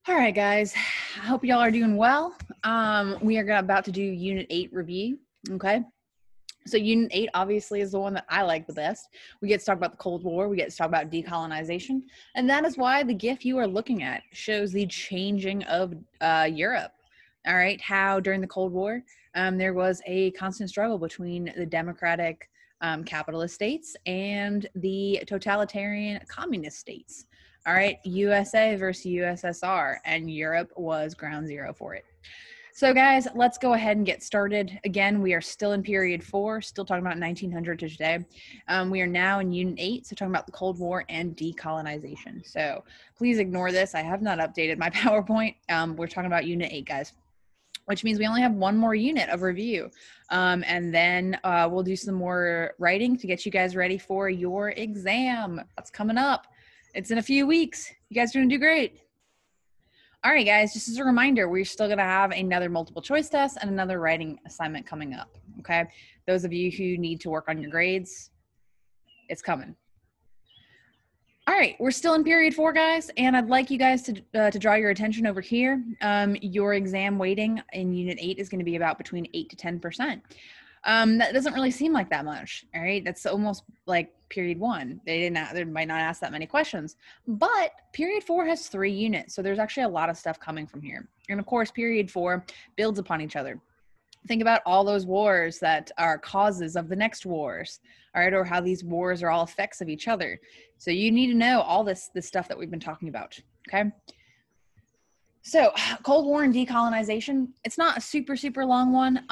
All right, guys. I hope y'all are doing well. We are about to do Unit 8 review. Okay. So Unit 8 obviously is the one that I like the best. We get to talk about the Cold War. We get to talk about decolonization. And that is why the GIF you are looking at shows the changing of Europe. All right. How during the Cold War, there was a constant struggle between the democratic capitalist states and the totalitarian communist states. All right. USA versus USSR. And Europe was ground zero for it. So, guys, let's go ahead and get started. Again, we are still in period 4, still talking about 1900 to today. We are now in Unit 8, so talking about the Cold War and decolonization. So please ignore this. I have not updated my PowerPoint. We're talking about Unit 8, guys, which means we only have one more unit of review. And then we'll do some more writing to get you guys ready for your exam. That's coming up. It's in a few weeks. You guys are going to do great. All right, guys, just as a reminder, we're still going to have another multiple choice test and another writing assignment coming up, okay? Those of you who need to work on your grades, it's coming. All right, we're still in period 4, guys, and I'd like you guys to draw your attention over here. Your exam weighting in Unit 8 is going to be about between 8 to 10%. That doesn't really seem like that much, all right? That's almost like period 1. They might not ask that many questions, but period 4 has 3 units. So there's actually a lot of stuff coming from here. And of course, period 4 builds upon each other. Think about all those wars that are causes of the next wars, all right? Or how these wars are all effects of each other. So you need to know all this stuff that we've been talking about, okay? So Cold War and decolonization, it's not a super long one.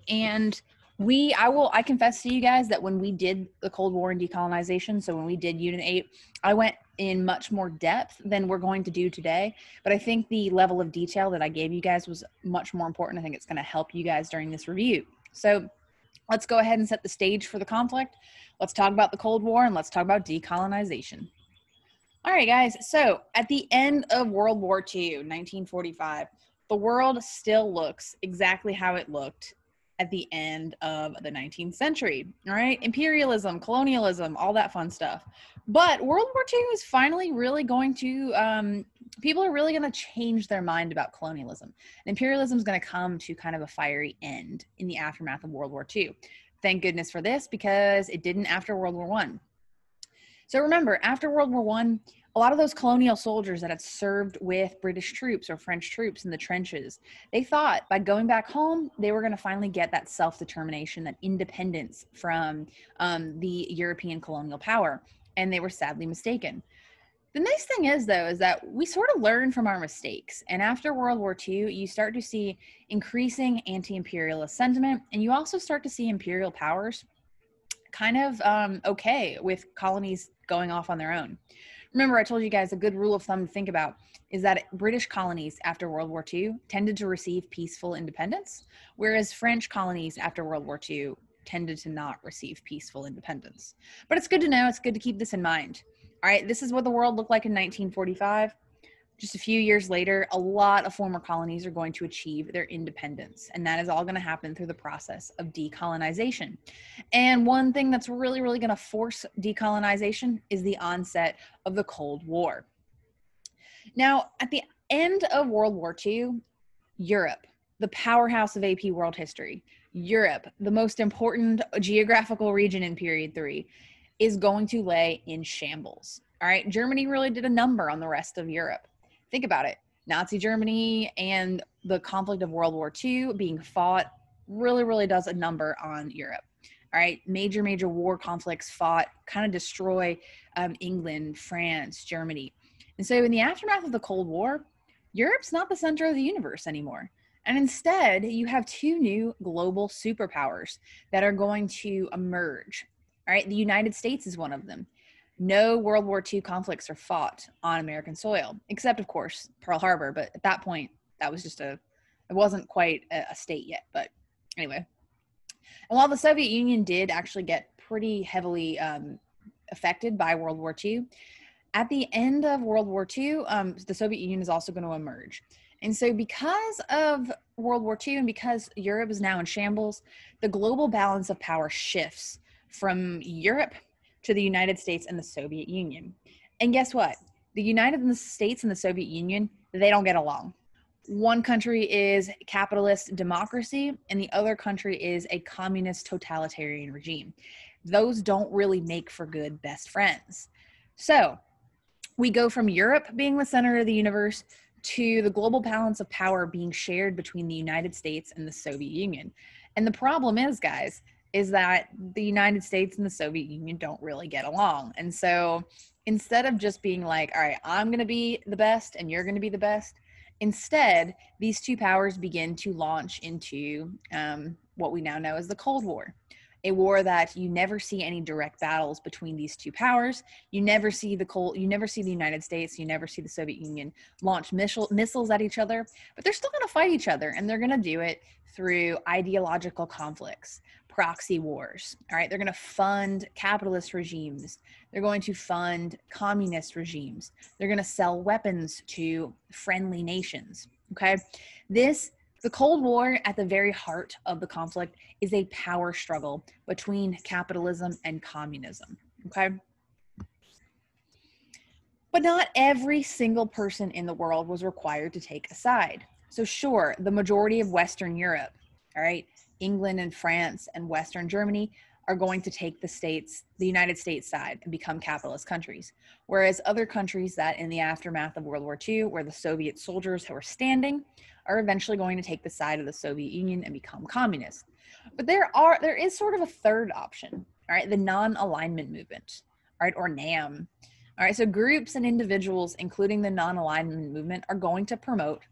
And I confess to you guys that when we did the Cold War and decolonization, so when we did Unit 8, I went in much more depth than we're going to do today. But I think the level of detail that I gave you guys was much more important. I think it's going to help you guys during this review. So let's go ahead and set the stage for the conflict. Let's talk about the Cold War and let's talk about decolonization. All right, guys. So at the end of World War II, 1945, the world still looks exactly how it looked at the end of the 19th century, all right? Imperialism, colonialism, all that fun stuff. But World War II is finally really going to, people are really going to change their mind about colonialism. And imperialism is going to come to kind of a fiery end in the aftermath of World War II. Thank goodness for this, because it didn't after World War I. So remember, after World War I, a lot of those colonial soldiers that had served with British troops or French troops in the trenches, they thought by going back home, they were going to finally get that self-determination, that independence from the European colonial power. And they were sadly mistaken. The nice thing is, though, is that we sort of learn from our mistakes. And after World War II, you start to see increasing anti-imperialist sentiment, and you also start to see imperial powers kind of okay with colonies going off on their own. Remember, I told you guys a good rule of thumb to think about is that British colonies after World War II tended to receive peaceful independence, whereas French colonies after World War II tended to not receive peaceful independence. But it's good to know, it's good to keep this in mind. All right, this is what the world looked like in 1945. Just a few years later, a lot of former colonies are going to achieve their independence, and that is all going to happen through the process of decolonization. And one thing that's really going to force decolonization is the onset of the Cold War. Now, at the end of World War II, Europe, the powerhouse of AP world history, Europe, the most important geographical region in period 3, is going to lay in shambles. All right, Germany really did a number on the rest of Europe. Think about it. Nazi Germany and the conflict of World War II being fought really does a number on Europe. All right, major war conflicts fought kind of destroy England, France, Germany. And so in the aftermath of the Cold War, Europe's not the center of the universe anymore. And instead, you have 2 new global superpowers that are going to emerge. All right, the United States is one of them. No World War II conflicts are fought on American soil, except, of course, Pearl Harbor. But at that point, that was just it wasn't quite a state yet. But anyway. And while the Soviet Union did actually get pretty heavily affected by World War II, at the end of World War II, the Soviet Union is also going to emerge. And so because of World War II and because Europe is now in shambles, the global balance of power shifts from Europe to the United States and the Soviet Union. And guess what? The United States and the Soviet Union, they don't get along. One country is capitalist democracy, and the other country is a communist totalitarian regime. Those don't really make for good best friends. So we go from Europe being the center of the universe to the global balance of power being shared between the United States and the Soviet Union. And the problem is, guys, is that the United States and the Soviet Union don't really get along. And so instead of just being like, all right, I'm going to be the best and you're going to be the best, instead, these two powers begin to launch into what we now know as the Cold War, a war that you never see any direct battles between these two powers. You never see the United States, you never see the Soviet Union launch missiles at each other, but they're still going to fight each other, and they're going to do it through ideological conflicts, proxy wars. All right, they're going to fund capitalist regimes. They're going to fund communist regimes. They're going to sell weapons to friendly nations. Okay, the Cold War, at the very heart of the conflict, is a power struggle between capitalism and communism. Okay, but not every single person in the world was required to take a side. So sure, the majority of Western Europe, all right, England and France and Western Germany are going to take the United States side and become capitalist countries. Whereas other countries that in the aftermath of World War II, where the Soviet soldiers who were standing, are eventually going to take the side of the Soviet Union and become communist. But there is sort of a third option, all right, the non-alignment movement, all right, or NAM. All right, so groups and individuals, including the non-alignment movement, are going to promote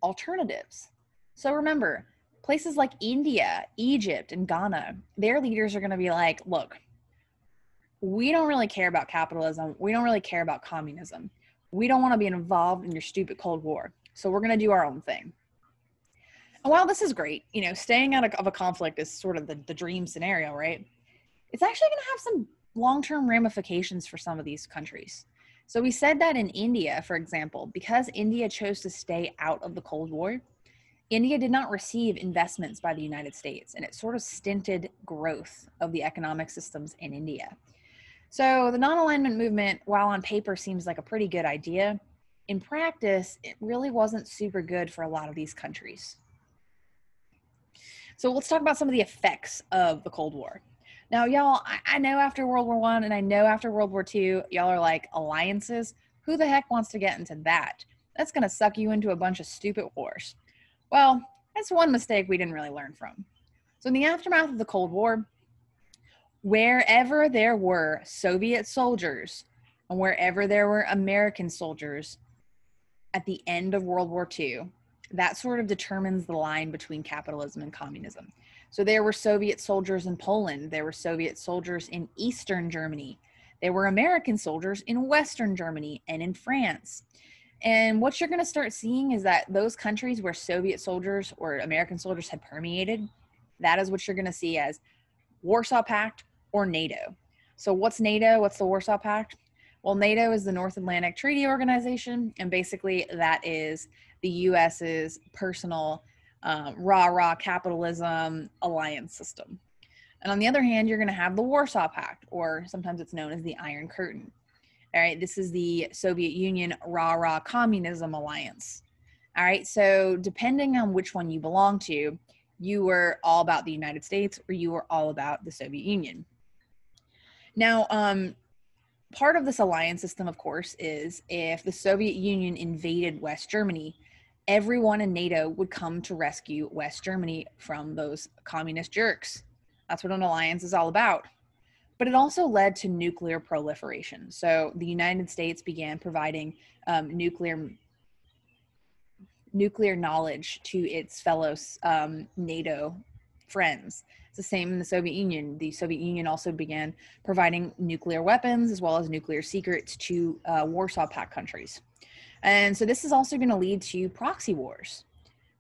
alternatives. So remember, places like India, Egypt, and Ghana, their leaders are going to be like, look, we don't really care about capitalism. We don't really care about communism. We don't want to be involved in your stupid Cold War. So we're going to do our own thing. And while this is great, staying out of a conflict is sort of the dream scenario, right? It's actually going to have some long-term ramifications for some of these countries. So we said that in India, for example, because India chose to stay out of the Cold War, India did not receive investments by the United States, and it sort of stinted growth of the economic systems in India. So the non-alignment movement, while on paper seems like a pretty good idea, in practice, it really wasn't super good for a lot of these countries. So let's talk about some of the effects of the Cold War. Now, y'all, I know after World War I and I know after World War II, y'all are like, alliances? Who the heck wants to get into that? That's going to suck you into a bunch of stupid wars. Well, that's one mistake we didn't really learn from. So in the aftermath of the Cold War, wherever there were Soviet soldiers and wherever there were American soldiers at the end of World War II, that sort of determines the line between capitalism and communism. So there were Soviet soldiers in Poland. There were Soviet soldiers in Eastern Germany. There were American soldiers in Western Germany and in France. And what you're going to start seeing is that those countries where Soviet soldiers or American soldiers had permeated, that is what you're going to see as Warsaw Pact or NATO. So what's NATO? What's the Warsaw Pact? Well, NATO is the North Atlantic Treaty Organization, and basically that is the US's personal rah-rah capitalism alliance system. And on the other hand, you're going to have the Warsaw Pact, or sometimes it's known as the Iron Curtain. All right, this is the Soviet Union rah-rah communism alliance. All right, so depending on which one you belong to, you were all about the United States or you were all about the Soviet Union. Now, part of this alliance system, of course, is if the Soviet Union invaded West Germany, everyone in NATO would come to rescue West Germany from those communist jerks. That's what an alliance is all about. But it also led to nuclear proliferation. So the United States began providing nuclear knowledge to its fellow NATO friends. It's the same in the Soviet Union. The Soviet Union also began providing nuclear weapons as well as nuclear secrets to Warsaw Pact countries. And so this is also going to lead to proxy wars.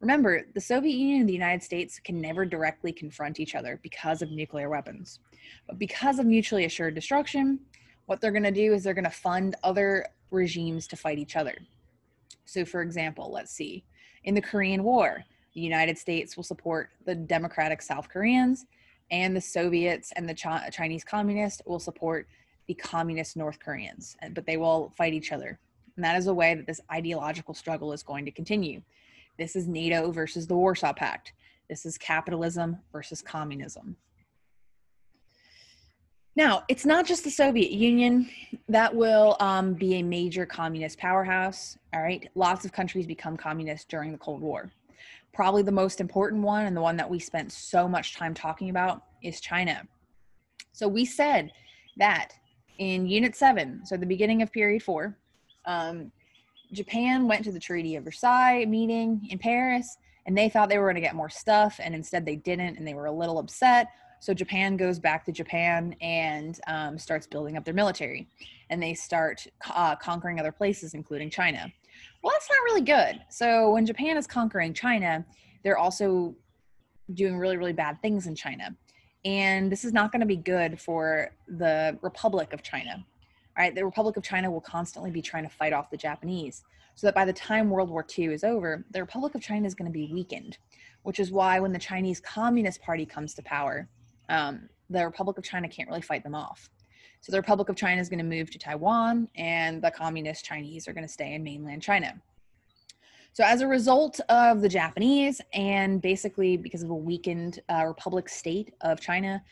Remember, the Soviet Union and the United States can never directly confront each other because of nuclear weapons. But because of mutually assured destruction, what they're going to do is they're going to fund other regimes to fight each other. So for example, let's see, in the Korean War, the United States will support the democratic South Koreans, and the Soviets and the Chinese communists will support the communist North Koreans, but they will fight each other. And that is a way that this ideological struggle is going to continue. This is NATO versus the Warsaw Pact. This is capitalism versus communism. Now, it's not just the Soviet Union that will be a major communist powerhouse, all right? Lots of countries become communist during the Cold War. Probably the most important one, and the one that we spent so much time talking about, is China. So we said that in Unit 7, so the beginning of Period 4, Japan went to the Treaty of Versailles meeting in Paris, and they thought they were going to get more stuff, and instead they didn't, and they were a little upset. So Japan goes back to Japan and starts building up their military, and they start conquering other places, including China. Well, that's not really good. So when Japan is conquering China, they're also doing really, really bad things in China. And this is not going to be good for the Republic of China. All right, the Republic of China will constantly be trying to fight off the Japanese, so that by the time World War II is over, the Republic of China is going to be weakened, which is why when the Chinese Communist Party comes to power, the Republic of China can't really fight them off. So the Republic of China is going to move to Taiwan, and the communist Chinese are going to stay in mainland China. So as a result of the Japanese, and basically because of a weakened republic state of China,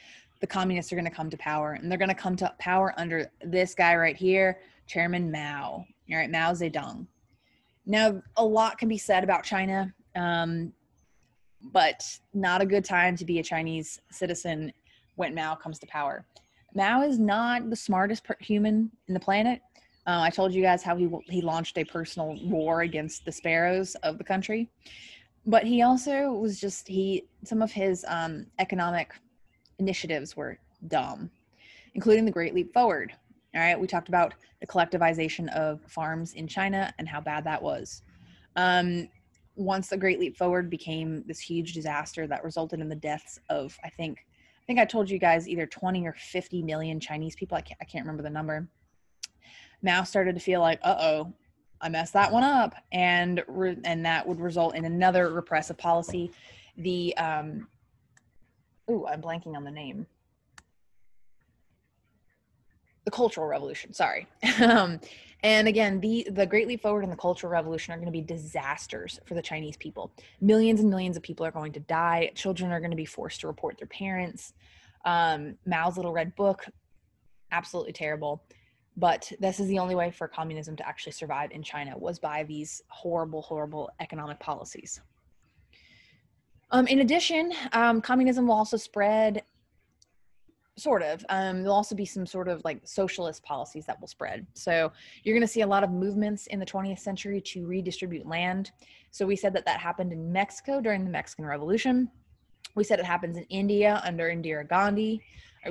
the communists are going to come to power, and they're going to come to power under this guy right here, Chairman Mao. All right, Mao Zedong. Now, a lot can be said about China, but not a good time to be a Chinese citizen when Mao comes to power. Mao is not the smartest human in the planet. I told you guys how he launched a personal war against the sparrows of the country, but he also was just, some of his economic initiatives were dumb, including the Great Leap Forward. All right, we talked about the collectivization of farms in China and how bad that was. Once the Great Leap Forward became this huge disaster that resulted in the deaths of, I think I told you guys either 20 or 50 million Chinese people. I can't remember the number. Mao started to feel like, uh-oh, I messed that one up. And that would result in another repressive policy. I'm blanking on the name. The Cultural Revolution, sorry. And again, the Great Leap Forward and the Cultural Revolution are going to be disasters for the Chinese people. Millions and millions of people are going to die. Children are going to be forced to report their parents. Mao's Little Red Book, absolutely terrible. But this is the only way for communism to actually survive in China, was by these horrible, horrible economic policies. In addition, communism will also spread, sort of. There'll also be some sort of like socialist policies that will spread. So you're going to see a lot of movements in the 20th century to redistribute land. So we said that happened in Mexico during the Mexican Revolution. We said it happens in India under Indira Gandhi.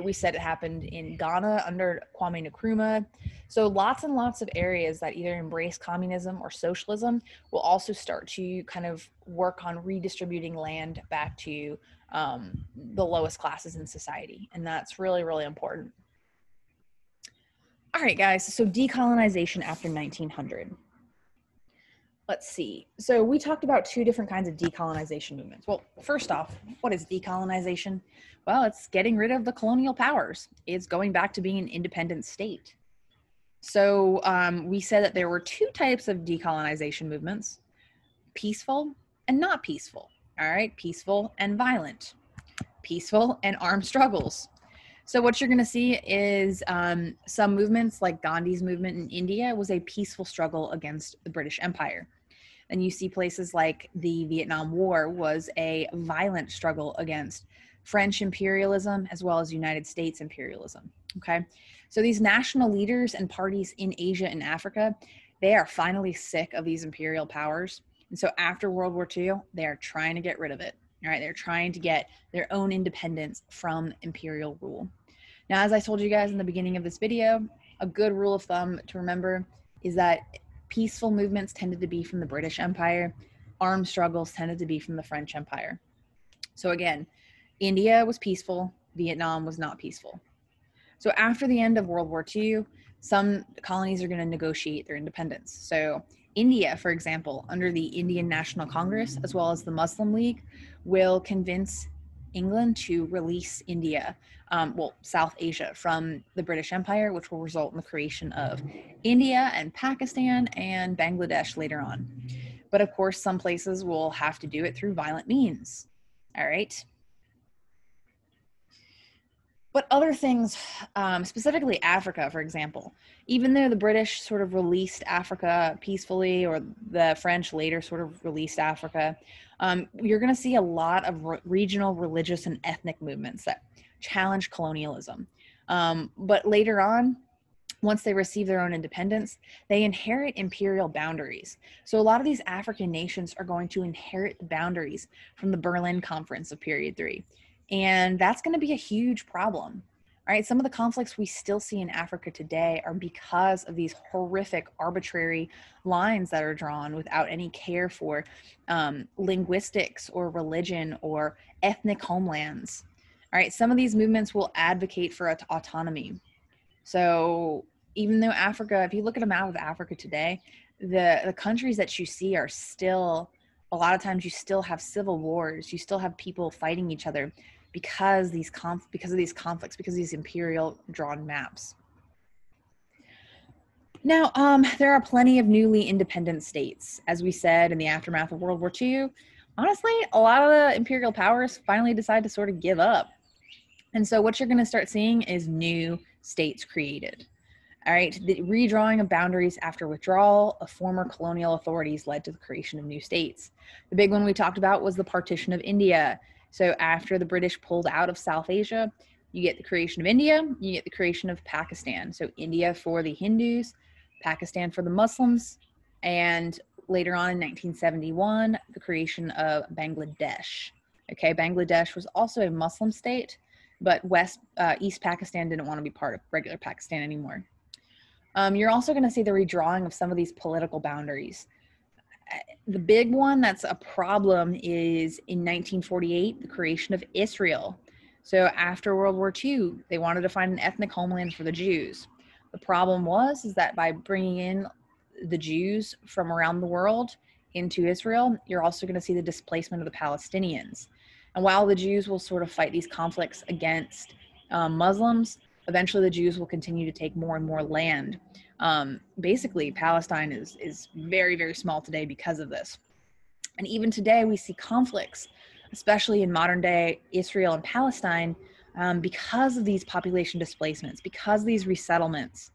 We said it happened in Ghana under Kwame Nkrumah. So lots and lots of areas that either embrace communism or socialism will also start to kind of work on redistributing land back to the lowest classes in society. And that's really, really important. All right, guys. So decolonization after 1900. Let's see. So we talked about two different kinds of decolonization movements. Well, first off, what is decolonization? Well, it's getting rid of the colonial powers. It's going back to being an independent state. So we said that there were two types of decolonization movements: peaceful and not peaceful. All right, peaceful and violent, peaceful and armed struggles. So what you're going to see is some movements, like Gandhi's movement in India, was a peaceful struggle against the British Empire. And you see places like the Vietnam War was a violent struggle against French imperialism as well as United States imperialism. Okay, so these national leaders and parties in Asia and Africa, they are finally sick of these imperial powers. And so after World War II, they are trying to get rid of it. All right, they're trying to get their own independence from imperial rule. Now, as I told you guys in the beginning of this video, a good rule of thumb to remember is that peaceful movements tended to be from the British Empire. Armed struggles tended to be from the French Empire. So again, India was peaceful, Vietnam was not peaceful. So after the end of World War II, some colonies are going to negotiate their independence. So India, for example, under the Indian National Congress, as well as the Muslim League, will convince England to release India, South Asia from the British Empire, which will result in the creation of India and Pakistan and Bangladesh later on. But of course, some places will have to do it through violent means. All right. But other things, specifically Africa, for example, even though the British sort of released Africa peacefully, or the French later sort of released Africa, you're going to see a lot of regional religious and ethnic movements that challenge colonialism. But later on, once they receive their own independence, they inherit imperial boundaries. So a lot of these African nations are going to inherit the boundaries from the Berlin Conference of Period 3. And that's going to be a huge problem. All right, some of the conflicts we still see in Africa today are because of these horrific arbitrary lines that are drawn without any care for linguistics or religion or ethnic homelands. All right, some of these movements will advocate for autonomy. So even though Africa, if you look at a map of Africa today, the countries that you see are still, a lot of times you still have civil wars, you still have people fighting each other because of these conflicts, because of these imperial drawn maps. Now, there are plenty of newly independent states. As we said, in the aftermath of World War II, honestly, a lot of the imperial powers finally decide to sort of give up. And so what you're going to start seeing is new states created. All right, the redrawing of boundaries after withdrawal of former colonial authorities led to the creation of new states. The big one we talked about was the partition of India. So after the British pulled out of South Asia, you get the creation of India, you get the creation of Pakistan. So India for the Hindus, Pakistan for the Muslims, and later on in 1971, the creation of Bangladesh. Okay, Bangladesh was also a Muslim state, but East Pakistan didn't want to be part of regular Pakistan anymore. You're also going to see the redrawing of some of these political boundaries. The big one that's a problem is in 1948, the creation of Israel. So after World War II, they wanted to find an ethnic homeland for the Jews. The problem is that by bringing in the Jews from around the world into Israel, you're also going to see the displacement of the Palestinians. And while the Jews will sort of fight these conflicts against Muslims, eventually the Jews will continue to take more and more land. Basically, Palestine is very, very small today because of this. And even today, we see conflicts, especially in modern day Israel and Palestine, because of these population displacements, because of these resettlements.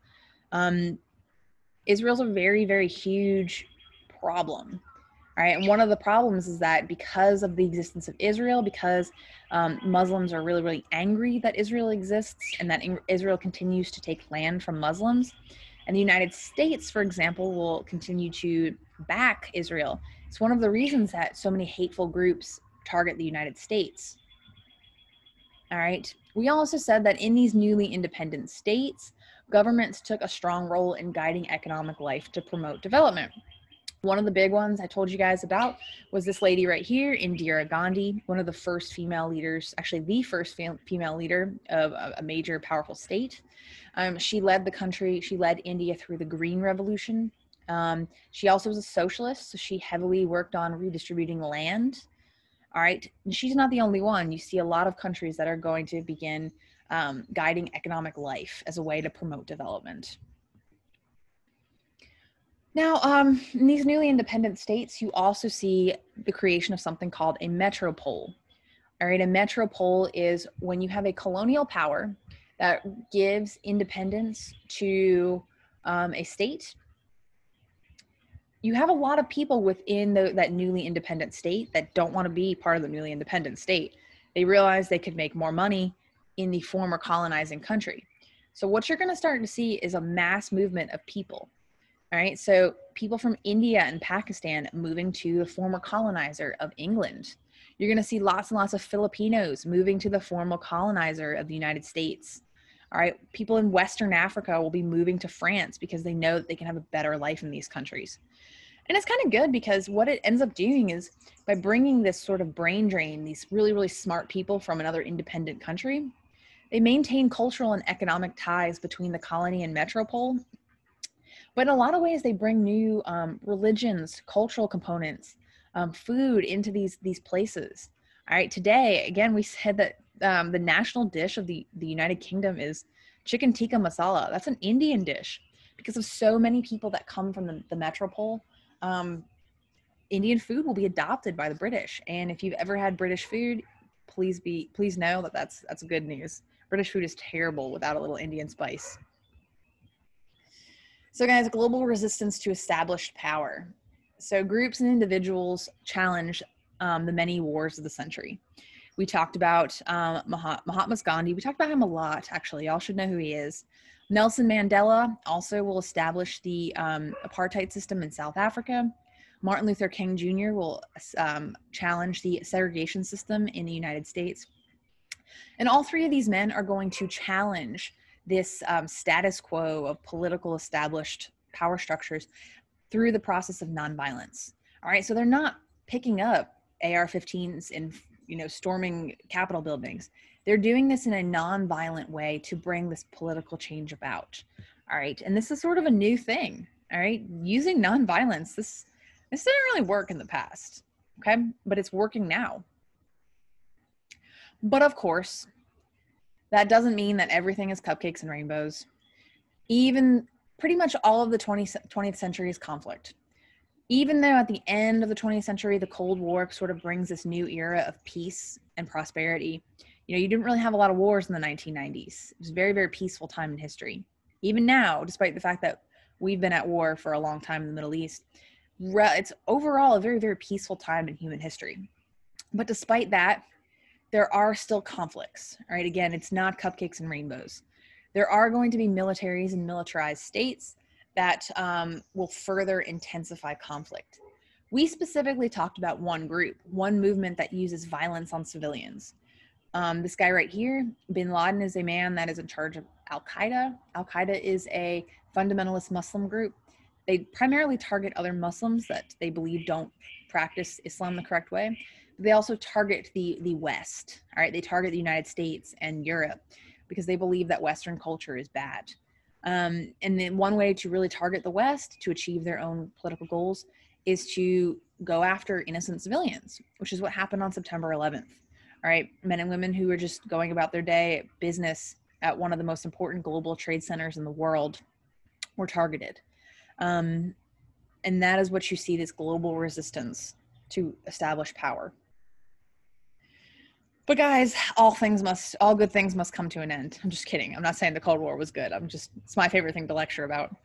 Israel's a very, very huge problem. All right, and one of the problems is that because of the existence of Israel, because Muslims are really, really angry that Israel exists and that Israel continues to take land from Muslims, and the United States, for example, will continue to back Israel. It's one of the reasons that so many hateful groups target the United States. All right, we also said that in these newly independent states, governments took a strong role in guiding economic life to promote development. One of the big ones I told you guys about was this lady right here, Indira Gandhi, one of the first female leaders, actually the first female leader of a major powerful state. She led the country, she led India through the Green Revolution. She also was a socialist, so she heavily worked on redistributing land. All right, and she's not the only one. You see a lot of countries that are going to begin guiding economic life as a way to promote development. Now, in these newly independent states, you also see the creation of something called a metropole. All right, a metropole is when you have a colonial power that gives independence to a state. You have a lot of people within that newly independent state that don't want to be part of the newly independent state. They realize they could make more money in the former colonizing country. So what you're going to start to see is a mass movement of people. All right, so people from India and Pakistan moving to the former colonizer of England. You're going to see lots and lots of Filipinos moving to the former colonizer of the United States. All right, people in Western Africa will be moving to France because they know that they can have a better life in these countries. And it's kind of good because what it ends up doing is by bringing this sort of brain drain, these really, really smart people from another independent country, they maintain cultural and economic ties between the colony and metropole. But in a lot of ways, they bring new religions, cultural components, food into these places. All right, today, again, we said that the national dish of the United Kingdom is chicken tikka masala. That's an Indian dish. Because of so many people that come from the Metropole, Indian food will be adopted by the British. And if you've ever had British food, please know that that's good news. British food is terrible without a little Indian spice. So guys, global resistance to established power. So groups and individuals challenge the many wars of the century. We talked about Mahatma Gandhi. We talked about him a lot, actually. Y'all should know who he is. Nelson Mandela also will establish the apartheid system in South Africa. Martin Luther King Jr. will challenge the segregation system in the United States. And all three of these men are going to challenge this status quo of political established power structures through the process of nonviolence. All right, so they're not picking up AR-15s and storming Capitol buildings. They're doing this in a nonviolent way to bring this political change about. All right, and this is sort of a new thing. All right, using nonviolence. This didn't really work in the past. Okay, but it's working now. But of course, that doesn't mean that everything is cupcakes and rainbows. Even pretty much all of the 20th century is conflict. Even though at the end of the 20th century, the Cold War sort of brings this new era of peace and prosperity. You didn't really have a lot of wars in the 1990s. It was a very, very peaceful time in history. Even now, despite the fact that we've been at war for a long time in the Middle East, it's overall a very, very peaceful time in human history. But despite that, there are still conflicts, all right? Again, it's not cupcakes and rainbows. There are going to be militaries and militarized states that will further intensify conflict. We specifically talked about one group, one movement that uses violence on civilians. This guy right here, Bin Laden, is a man that is in charge of Al-Qaeda. Al-Qaeda is a fundamentalist Muslim group. They primarily target other Muslims that they believe don't practice Islam the correct way. They also target the West, all right? They target the United States and Europe because they believe that Western culture is bad. And then one way to really target the West to achieve their own political goals is to go after innocent civilians, which is what happened on September 11th. All right, men and women who were just going about their day business at one of the most important global trade centers in the world were targeted. And that is what you see, this global resistance to establish power. But guys, all good things must come to an end. I'm just kidding. I'm not saying the Cold War was good. It's my favorite thing to lecture about.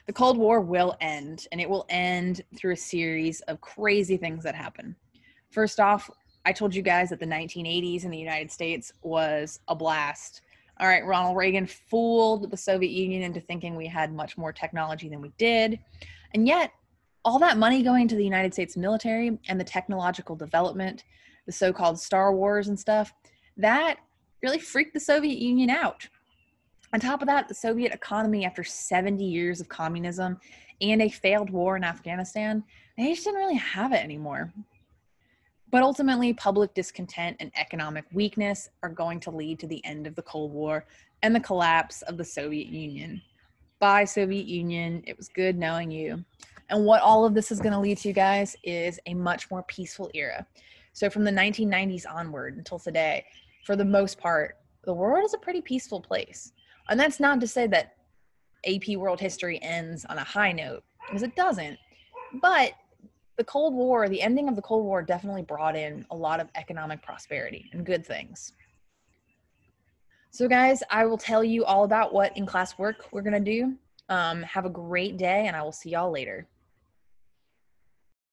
The Cold War will end, and it will end through a series of crazy things that happen. First off, I told you guys that the 1980s in the United States was a blast. All right, Ronald Reagan fooled the Soviet Union into thinking we had much more technology than we did. And yet, all that money going to the United States military and the technological development, the so-called Star Wars and stuff, that really freaked the Soviet Union out. On top of that, the Soviet economy, after 70 years of communism and a failed war in Afghanistan, they just didn't really have it anymore. But ultimately, public discontent and economic weakness are going to lead to the end of the Cold War and the collapse of the Soviet Union. Bye, Soviet Union. It was good knowing you. And what all of this is going to lead to, guys, is a much more peaceful era. So from the 1990s onward until today, for the most part, the world is a pretty peaceful place. And that's not to say that AP World History ends on a high note, because it doesn't. But the Cold War, the ending of the Cold War definitely brought in a lot of economic prosperity and good things. So guys, I will tell you all about what in-class work we're going to do. Have a great day, and I will see y'all later.